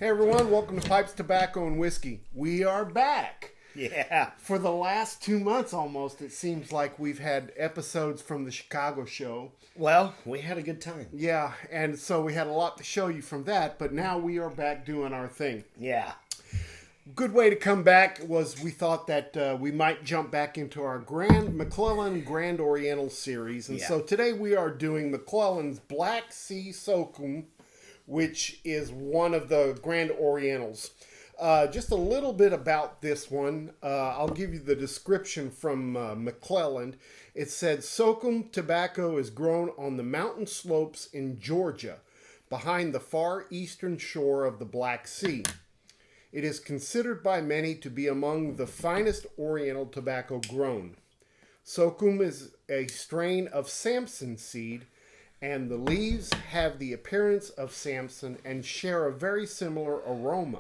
Hey everyone, welcome to Pipes, Tobacco, and Whiskey. We are back. Yeah. For the last 2 months almost, it seems like we've had episodes from the Chicago show. Well, we had a good time. Yeah, and so we had a lot to show you from that, but now we are back doing our thing. Yeah. Good way to come back was we thought that we might jump back into our McClelland Grand Oriental Series. And so today we are doing McClelland's Black Sea Socum, which is one of the Grand Orientals. Just a little bit about this one. I'll give you the description from McClelland. It said, Socum tobacco is grown on the mountain slopes in Georgia, behind the far eastern shore of the Black Sea. It is considered by many to be among the finest Oriental tobacco grown. Socum is a strain of Samson seed, and the leaves have the appearance of Samson and share a very similar aroma.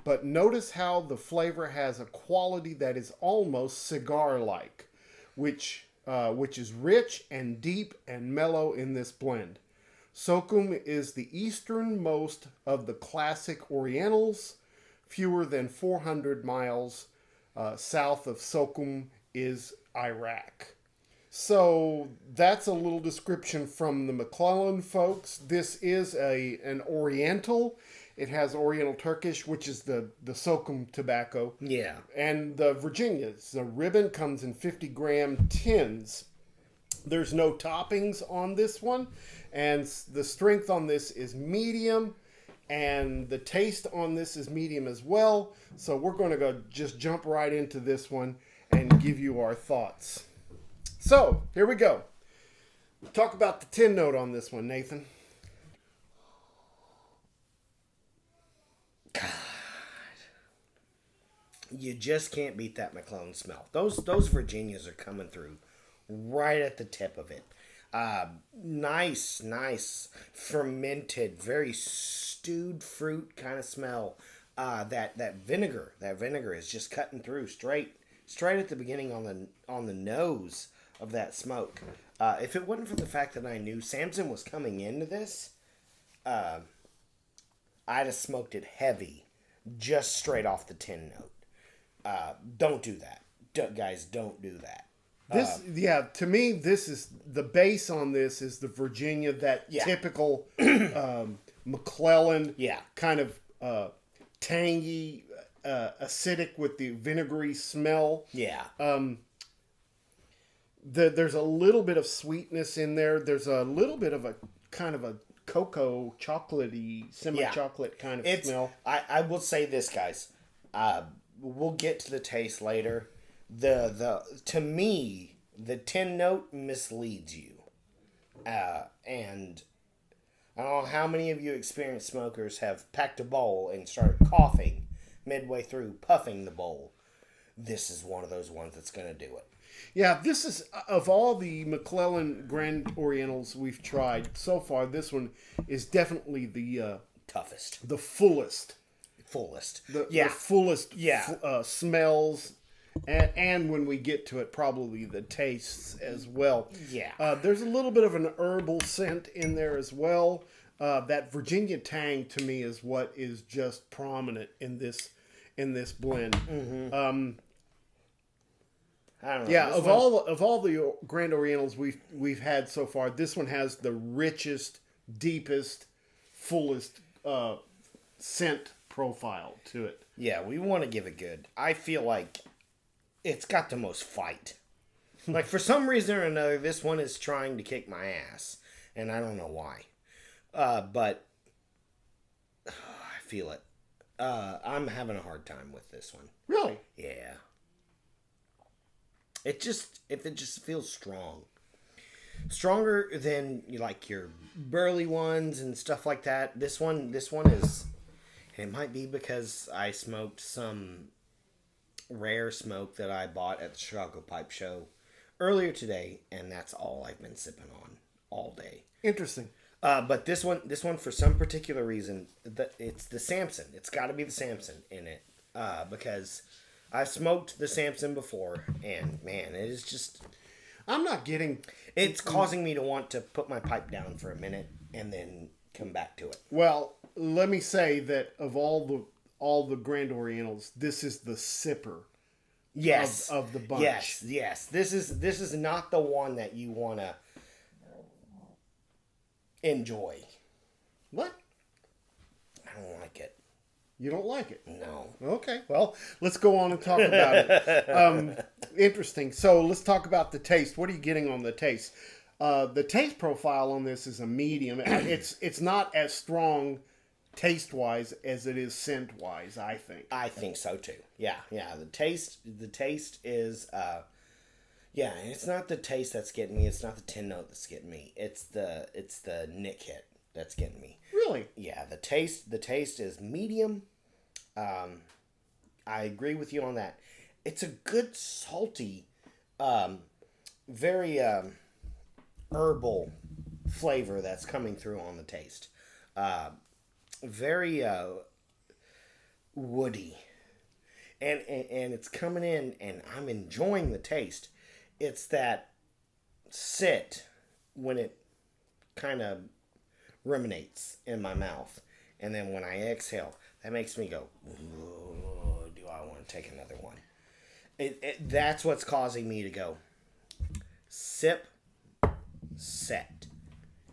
But notice how the flavor has a quality that is almost cigar-like, which is rich and deep and mellow in this blend. Socum is the easternmost of the classic Orientals. Fewer than 400 miles south of Sokhoum is Iraq. So that's a little description from the McClelland folks. This is an Oriental. It has Oriental Turkish, which is the Socum tobacco. Yeah. And the Virginias. The ribbon comes in 50-gram tins. There's no toppings on this one. And the strength on this is medium. And the taste on this is medium as well. So we're going to just jump right into this one and give you our thoughts. So, here we go. Talk about the tin note on this one, Nathan. God. You just can't beat that McClelland smell. Those Virginias are coming through right at the tip of it. Nice, fermented, very stewed fruit kind of smell. That vinegar is just cutting through straight at the beginning on the nose of that smoke. If it wasn't for the fact that I knew Samson was coming into this, I'd have smoked it heavy, just straight off the tin note. Don't do that, guys. Don't do that. To me, this is the base on this is the Virginia, that typical McClelland kind of tangy, acidic with the vinegary smell. Yeah. There's a little bit of sweetness in there. There's a little bit of a kind of a cocoa, chocolatey, semi-chocolate kind of smell. I will say this, guys. We'll get to the taste later. To me, the tin note misleads you. And I don't know how many of you experienced smokers have packed a bowl and started coughing midway through, puffing the bowl. This is one of those ones that's going to do it. Yeah, this is, of all the McClelland Grand Orientals we've tried so far, this one is definitely the toughest. The fullest. The fullest smells. And when we get to it, probably the tastes as well. Yeah. There's a little bit of an herbal scent in there as well. That Virginia tang to me is what is just prominent in this blend. Mm-hmm. I don't know. Yeah, of all the Grand Orientals we've had so far, this one has the richest, deepest, fullest scent profile to it. Yeah, we want to give it good. I feel like it's got the most fight. Like, for some reason or another, this one is trying to kick my ass. And I don't know why. But I feel it. I'm having a hard time with this one. Really? Yeah. It just feels strong. Stronger than like your burley ones and stuff like that. This one is, and it might be because I smoked some rare smoke that I bought at the Chicago Pipe Show earlier today, and that's all I've been sipping on all day. Interesting. But this one for some particular reason, it's the Samson. It's got to be the Samson in it, because I've smoked the Samson before, and man, it is just. I'm not getting. It's causing me to want to put my pipe down for a minute and then come back to it. Well, let me say that of all the Grand Orientals, this is the sipper. Yes. Of the bunch. Yes. This is not the one that you want to enjoy. What? I don't like it. You don't like it? No. Okay. Well, let's go on and talk about it. Interesting. So let's talk about the taste. What are you getting on the taste? The taste profile on this is a medium. It's not as strong taste-wise as it is scent-wise, I think. I think so too. Yeah. The taste is and it's not the taste that's getting me. It's not the tin note that's getting me. It's the nick hit that's getting me. Really? Yeah, the taste is medium. I agree with you on that. It's a good salty, very herbal flavor that's coming through on the taste. Very woody. And it's coming in and I'm enjoying the taste. It's that sit when it kind of ruminates in my mouth. And then when I exhale, that makes me go, do I want to take another one? That's what's causing me to go, sip, set.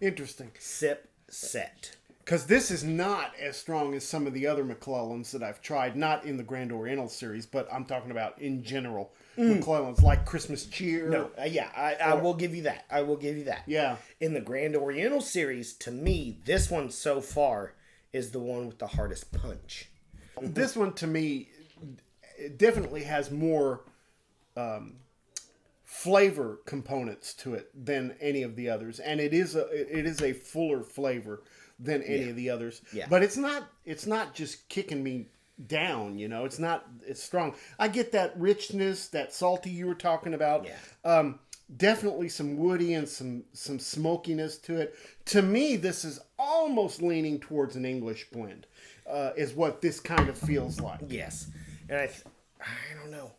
Interesting. Sip, set. Because this is not as strong as some of the other McClellans that I've tried, not in the Grand Oriental series, but I'm talking about in general. McClellans, like Christmas Cheer. No, I will give you that. I will give you that. Yeah. In the Grand Oriental series, to me, this one so far is the one with the hardest punch. This one, to me, definitely has more flavor components to it than any of the others, and it is a fuller flavor than any of the others. Yeah. But it's not just kicking me down, it's strong. I get that richness, that salty you were talking about. Yeah. Definitely some woody and some smokiness to it. To me, this is almost leaning towards an English blend, is what this kind of feels like. Yes. And I don't know.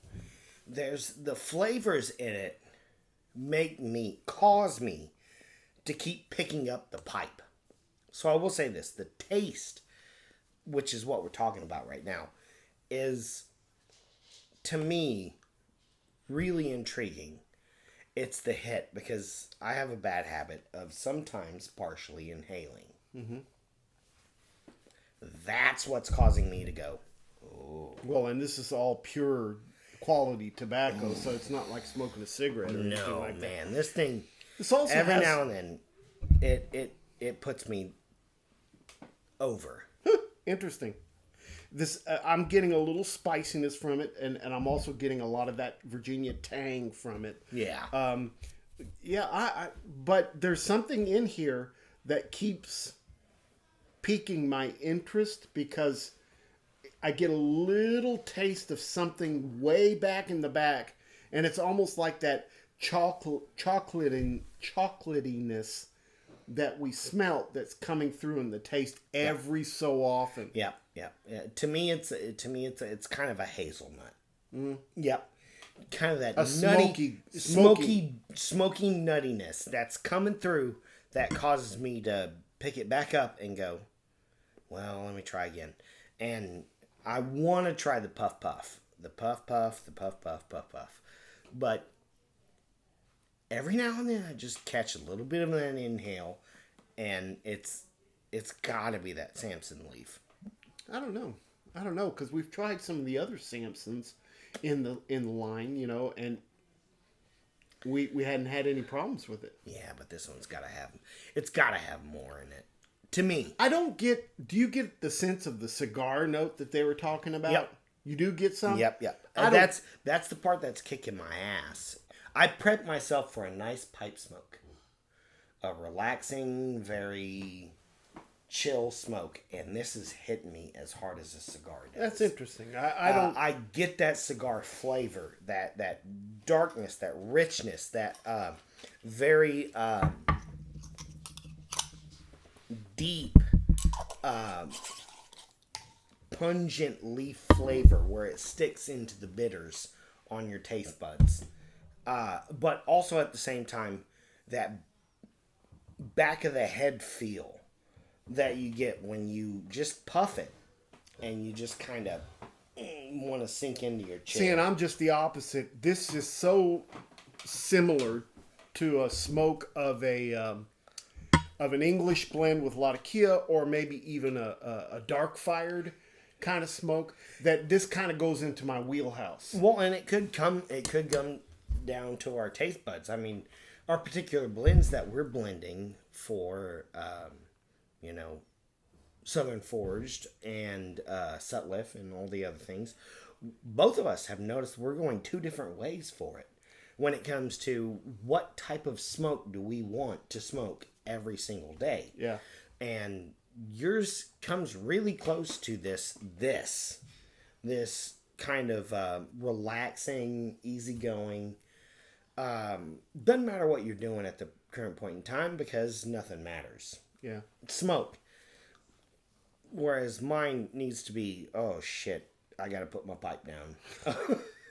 There's the flavors in it cause me to keep picking up the pipe. So I will say this, the taste, which is what we're talking about right now, is, to me, really intriguing. It's the hit, because I have a bad habit of sometimes partially inhaling. Mm-hmm. That's what's causing me to go, oh. Well, and this is all pure quality tobacco, so it's not like smoking a cigarette or anything like that. Man, this thing, This also every has, now and then, it puts me over. Interesting. This I'm getting a little spiciness from it, and I'm also getting a lot of that Virginia tang from it. Yeah. But there's something in here that keeps piquing my interest, because I get a little taste of something way back in the back, and it's almost like that chocolatiness that we smelt that's coming through in the taste every so often. Yeah. To me, it's kind of a hazelnut. Yep. Kind of that nutty, smoky nuttiness that's coming through that causes me to pick it back up and go, well, let me try again. And I want to try the puff. The puff. But every now and then I just catch a little bit of an inhale, and it's got to be that Samson leaf. I don't know, because we've tried some of the other Samsons in the line, and we hadn't had any problems with it. Yeah, but this one's got to have more in it. To me, do you get the sense of the cigar note that they were talking about? Yep. You do get some? Yep. That's the part that's kicking my ass. I prep myself for a nice pipe smoke. A relaxing, very chill smoke, and this is hitting me as hard as a cigar does. That's interesting. I get that cigar flavor, that darkness, that richness, that very deep, pungent leaf flavor where it sticks into the bitters on your taste buds. But also at the same time, that back of the head feel that you get when you just puff it and you just kind of want to sink into your chair. See, and I'm just the opposite. This is so similar to a smoke of an English blend with a lot of Kia, or maybe even a dark fired kind of smoke, that this kind of goes into my wheelhouse. Well, and it could come down to our taste buds. I mean, our particular blends that we're blending for, Southern Forged and Sutliff and all the other things, both of us have noticed we're going two different ways for it when it comes to what type of smoke do we want to smoke every single day. Yeah. And yours comes really close to this kind of relaxing, easygoing. Doesn't matter what you're doing at the current point in time because nothing matters. Yeah. Smoke. Whereas mine needs to be, oh shit, I gotta put my pipe down.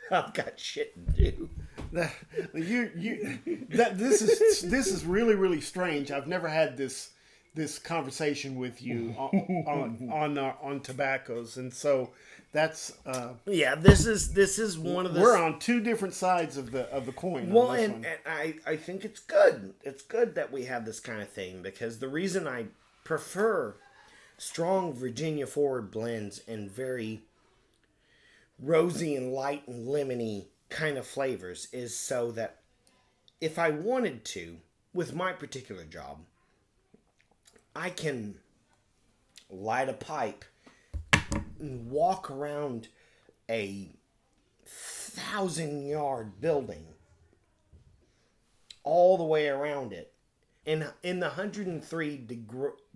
I've got shit to do. This is really, really strange. I've never had this conversation with you on tobaccos, and so that's This is one of the. We're on two different sides of the coin. Well, and I think it's good. It's good that we have this kind of thing because the reason I prefer strong Virginia forward blends and very rosy and light and lemony kind of flavors is so that if I wanted to, with my particular job, I can light a pipe and walk around a 1,000-yard building all the way around it in the 103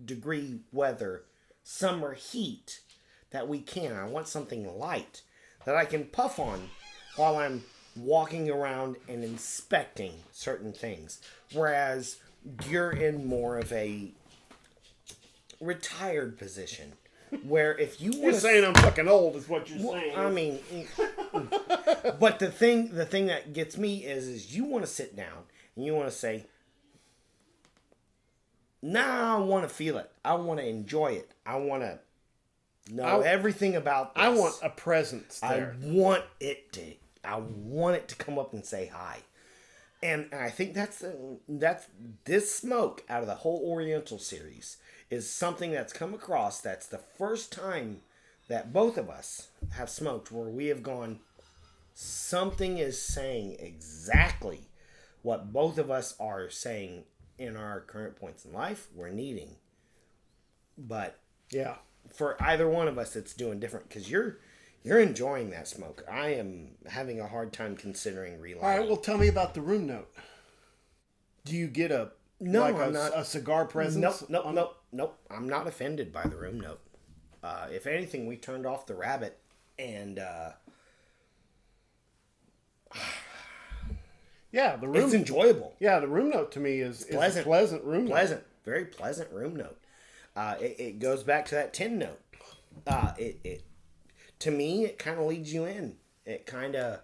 degree weather, summer heat that we can. I want something light that I can puff on while I'm walking around and inspecting certain things. Whereas you're in more of a retired position where if you want you're saying I'm fucking old is what you're saying. I mean, but the thing that gets me is you want to sit down and you want to say, nah, I want to feel it. I want to enjoy it. I want to know everything about this. I want a presence there. I want it to come up and say hi. And I think that's this smoke out of the whole Oriental series is something that's come across. That's the first time that both of us have smoked where we have gone, something is saying exactly what both of us are saying in our current points in life we're needing. But yeah, for either one of us, it's doing different because you're enjoying that smoke. I am having a hard time considering relighting. All right, well, tell me about the room note. Do you get a cigar presence? Nope. I'm not offended by the room note. If anything, we turned off the rabbit and yeah, the room. It's enjoyable. Yeah, the room note to me is pleasant. A pleasant room note. Very pleasant room note. It goes back to that tin note. It to me, it kind of leads you in. It kind of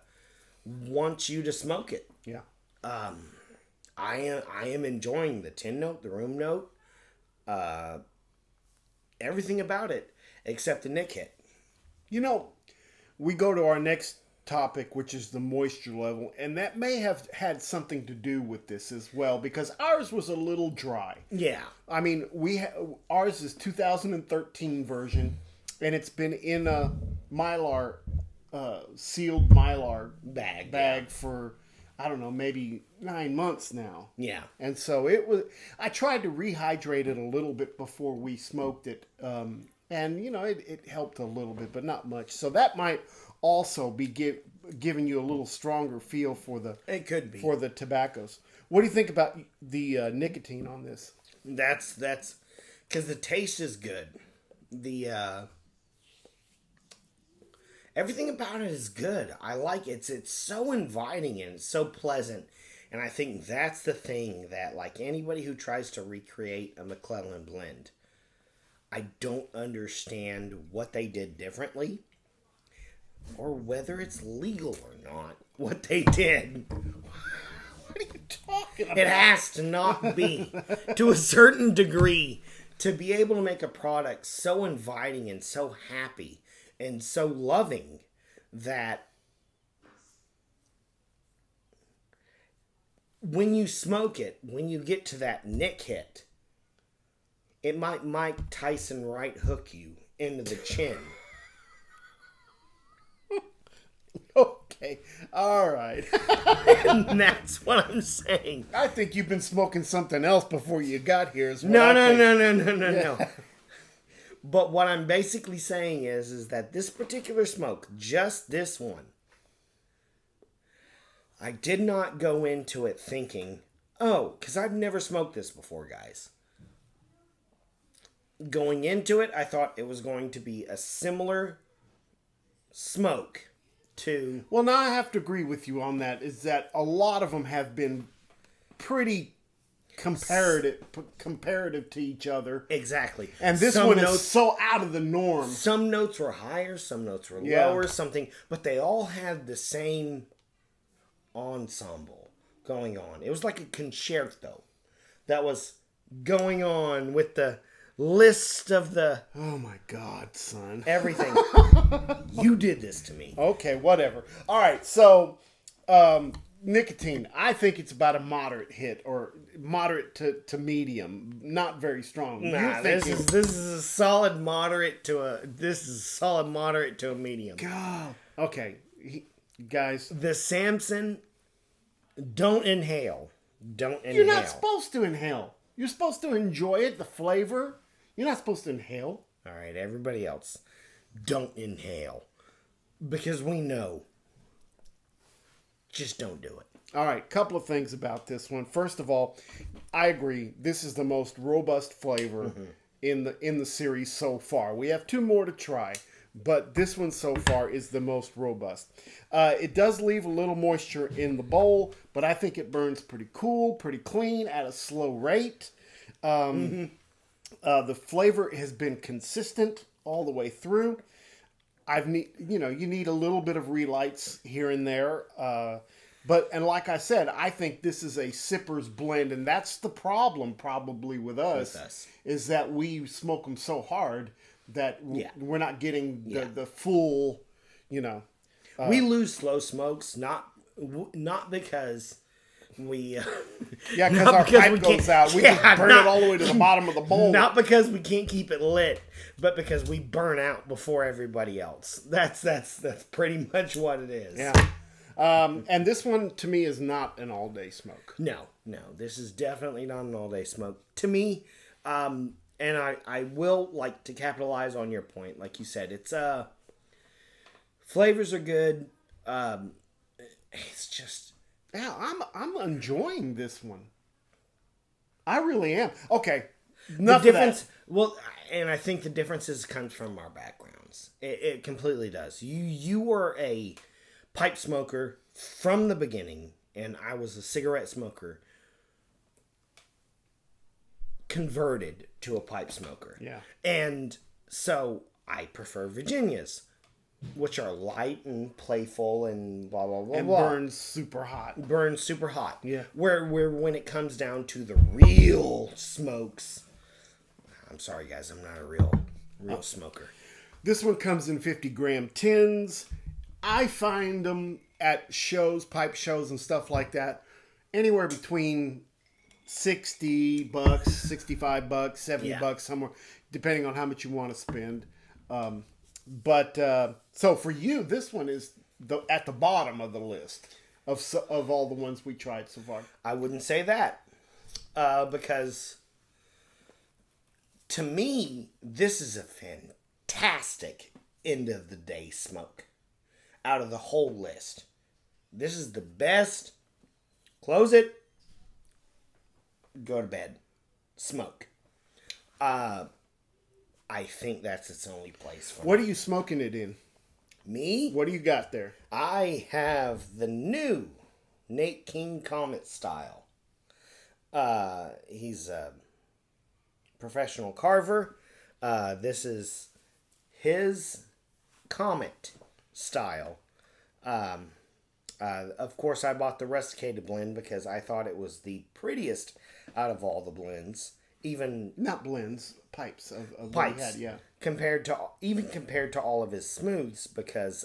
wants you to smoke it. Yeah. I am enjoying the tin note, the room note, everything about it except the nick hit. You know, we go to our next topic, which is the moisture level, and that may have had something to do with this as well, because ours was a little dry. Yeah. I mean, ours is 2013 version, and it's been in a Mylar, sealed Mylar bag for, I don't know, maybe 9 months now. Yeah. And so I tried to rehydrate it a little bit before we smoked it, and, you know, it helped a little bit, but not much. So that might also be giving you a little stronger feel for the... It could be. For the tobaccos. What do you think about the nicotine on this? That's... Because the taste is good. The... Everything about it is good. I like it. It's so inviting and it's so pleasant. And I think that's the thing that, like, anybody who tries to recreate a McClelland blend, I don't understand what they did differently or whether it's legal or not, what they did. What are you talking about? It has to not be. To a certain degree, To be able to make a product so inviting and so happy and so loving that when you smoke it, when you get to that nick hit, it might Mike Tyson right hook you into the chin. Okay. All right. And that's what I'm saying. I think you've been smoking something else before you got here. No. But what I'm basically saying is that this particular smoke, just this one, I did not go into it thinking, oh, because I've never smoked this before, guys. Going into it, I thought it was going to be a similar smoke to... Well, now I have to agree with you on that, is that a lot of them have been pretty comparative to each other. Exactly. And this one is so out of the norm. Some notes were higher, some notes were lower, something, but they all had the same ensemble going on. It was like a concerto that was going on with the list of the... Oh my God, son. Everything. You did this to me. Okay, whatever. All right, so nicotine. I think it's about a moderate hit, or moderate to medium. Not very strong. Nah, this is a solid moderate to a medium. God. Okay, guys. The Samson, don't inhale. Don't inhale. You're not supposed to inhale. You're supposed to enjoy it, the flavor. You're not supposed to inhale. All right, everybody else, don't inhale. Because we know. Just don't do it. All right, couple of things about this one. First of all, I agree. This is the most robust flavor in the series so far. We have 2 more to try, but this one so far is the most robust. It does leave a little moisture in the bowl, but I think it burns pretty cool, pretty clean at a slow rate. The flavor has been consistent all the way through. You need a little bit of relights here and there. And like I said, I think this is a sipper's blend, and that's the problem probably with us. Is that we smoke them so hard that we're not getting the full, we lose slow smokes, not because we... because our pipe goes out. We just burn it all the way to the bottom of the bowl. Not because we can't keep it lit, but because we burn out before everybody else. That's pretty much what it is. Yeah. And this one, to me, is not an all-day smoke. No. This is definitely not an all-day smoke. To me, and I will like to capitalize on your point. Like you said, it's flavors are good. It's just... Yeah, I'm enjoying this one. I really am. Okay. Enough the difference, of that. Well, and I think the differences comes from our backgrounds. It completely does. You were a pipe smoker from the beginning, and I was a cigarette smoker converted to a pipe smoker. Yeah. And so I prefer Virginias, which are light and playful and blah, blah, blah, and blah. burns super hot. Burns super hot. Yeah. Where when it comes down to the real smokes, I'm sorry guys, I'm not a real smoker. This one comes in 50-gram tins. I find them at shows, pipe shows and stuff like that, anywhere between $60, $65, $70, somewhere, depending on how much you want to spend. So for you, this one is at the bottom of the list of all the ones we tried so far. I wouldn't say that because to me, this is a fantastic end of the day smoke out of the whole list. This is the best. Close it. Go to bed. Smoke. I think that's its only place for What are you smoking it in? me. What do you got there? I have the new Nate King Comet style. He's a professional carver. This is his Comet style. Of course, I bought the rusticated blend because I thought it was the prettiest out of all the blends. even not blends, pipes of pipes. What he had, yeah. Compared to all of his smooths, because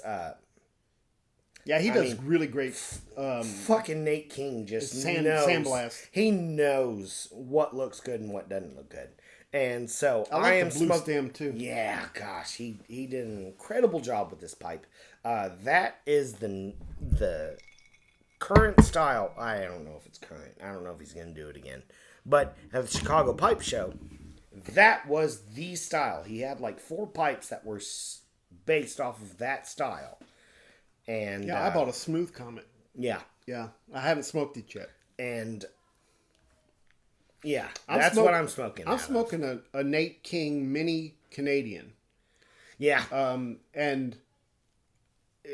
yeah, he does really great. Fucking Nate King just knows. Sandblast. He knows what looks good and what doesn't look good. And so I like the blue stem too. Yeah, gosh, he did an incredible job with this pipe. That is the current style. I don't know if it's current. I don't know if he's going to do it again. But at the Chicago Pipe Show, that was the style. He had like 4 pipes that were based off of that style. And yeah, I bought a Smooth Comet. Yeah. Yeah, I haven't smoked it yet. And yeah, that's what I'm smoking. I'm smoking a Nate King Mini Canadian. Yeah. And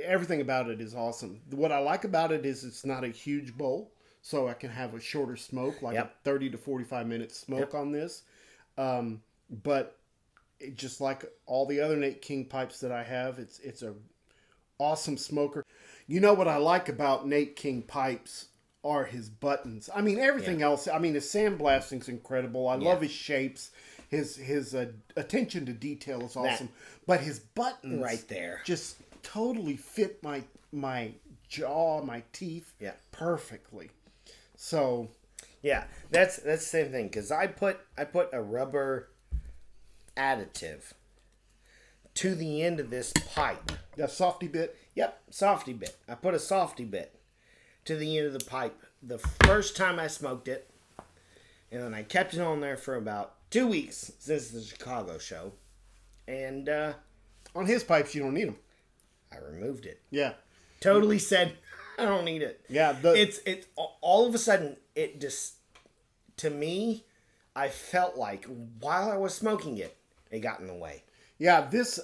everything about it is awesome. What I like about it is it's not a huge bowl, so I can have a shorter smoke, like a 30 to 45 minute smoke on this. But just like all the other Nate King pipes that I have, it's a awesome smoker. You know what I like about Nate King pipes are his buttons. I mean, everything else. I mean, his sandblasting's incredible. I love his shapes. His attention to detail is awesome. But his buttons right there just totally fit my jaw, my teeth perfectly. So yeah, that's the same thing, because I put a rubber additive to the end of this pipe. That softy bit? Yep, softy bit. I put a softy bit to the end of the pipe the first time I smoked it, and then I kept it on there for about 2 weeks since the Chicago show. And on his pipes, you don't need them. I removed it. Yeah, totally said I don't need it. Yeah, it's all of a sudden it just, to me, I felt like while I was smoking it, it got in the way. Yeah, this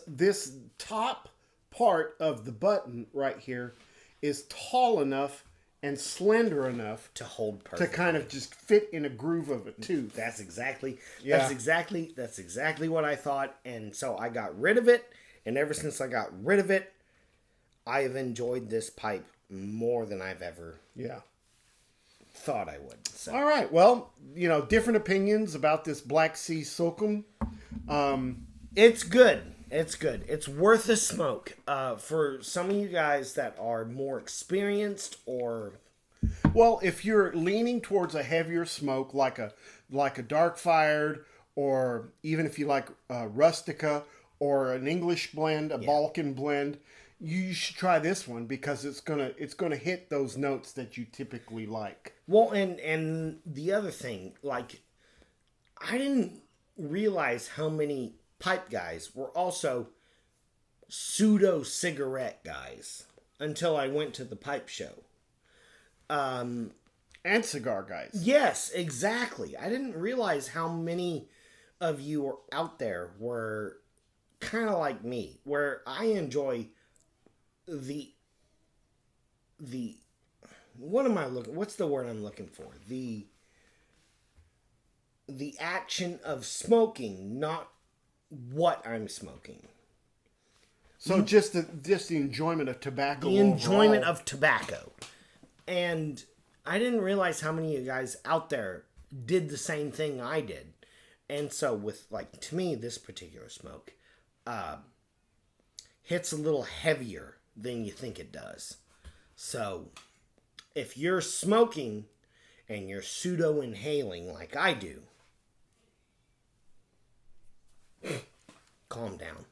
top part of the button right here is tall enough and slender enough to hold perfectly, to kind of just fit in a groove of a tooth. That's exactly what I thought. And so I got rid of it, and ever since I got rid of it, I've enjoyed this pipe more than I've ever thought I would. So. All right, well, different opinions about this Black Sea Socum. It's good. It's good. It's worth a smoke. For some of you guys that are more experienced, or well, if you're leaning towards a heavier smoke, like a dark fired, or even if you like rustica or an English blend, a Balkan blend, you should try this one, because it's gonna hit those notes that you typically like. Well, and the other thing, like, I didn't realize how many pipe guys were also pseudo cigarette guys until I went to the pipe show. And cigar guys. Yes, exactly. I didn't realize how many of you out there were kind of like me, where I enjoy the what's the word I'm looking for? The action of smoking, not what I'm smoking. So just the enjoyment of tobacco. The enjoyment of tobacco. And I didn't realize how many of you guys out there did the same thing I did. And so with, like, to me, this particular smoke hits a little heavier than you think it does. So if you're smoking and you're pseudo inhaling like I do, calm down.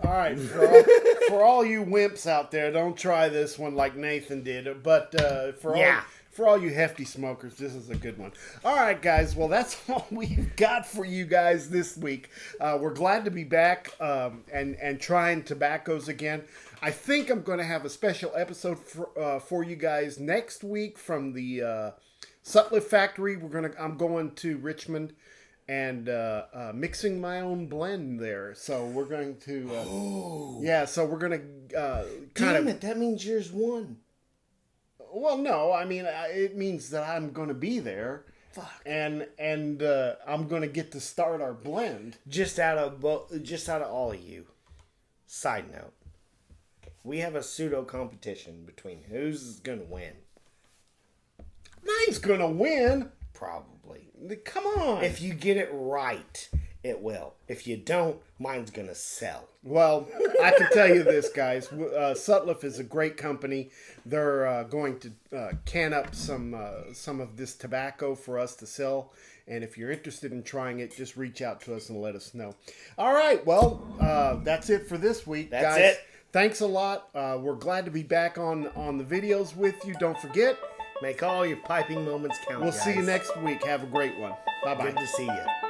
All right, for all you wimps out there, don't try this one like Nathan did. But for all you hefty smokers, this is a good one. All right, guys. Well, that's all we've got for you guys this week. We're glad to be back and trying tobaccos again. I think I'm going to have a special episode for you guys next week from the Sutliff Factory. I'm going to Richmond and mixing my own blend there. So we're going to so we're going to Damn it, that means yours won. Well, no, I mean, it means that I'm going to be there. Fuck. And I'm going to get to start our blend. Just out of all of you, side note, we have a pseudo competition between who's going to win. Mine's going to win. Probably. probably. Come on. If you get it right, it will. If you don't, mine's going to sell. Well, I can tell you this, guys. Sutliff is a great company. They're going to can up some of this tobacco for us to sell. And if you're interested in trying it, just reach out to us and let us know. All right. Well, that's it for this week, That's guys. it. Thanks a lot. We're glad to be back on the videos with you. Don't forget. Make all your piping moments count, We'll guys. see you next week. Have a great one. Bye-bye. Good to see you.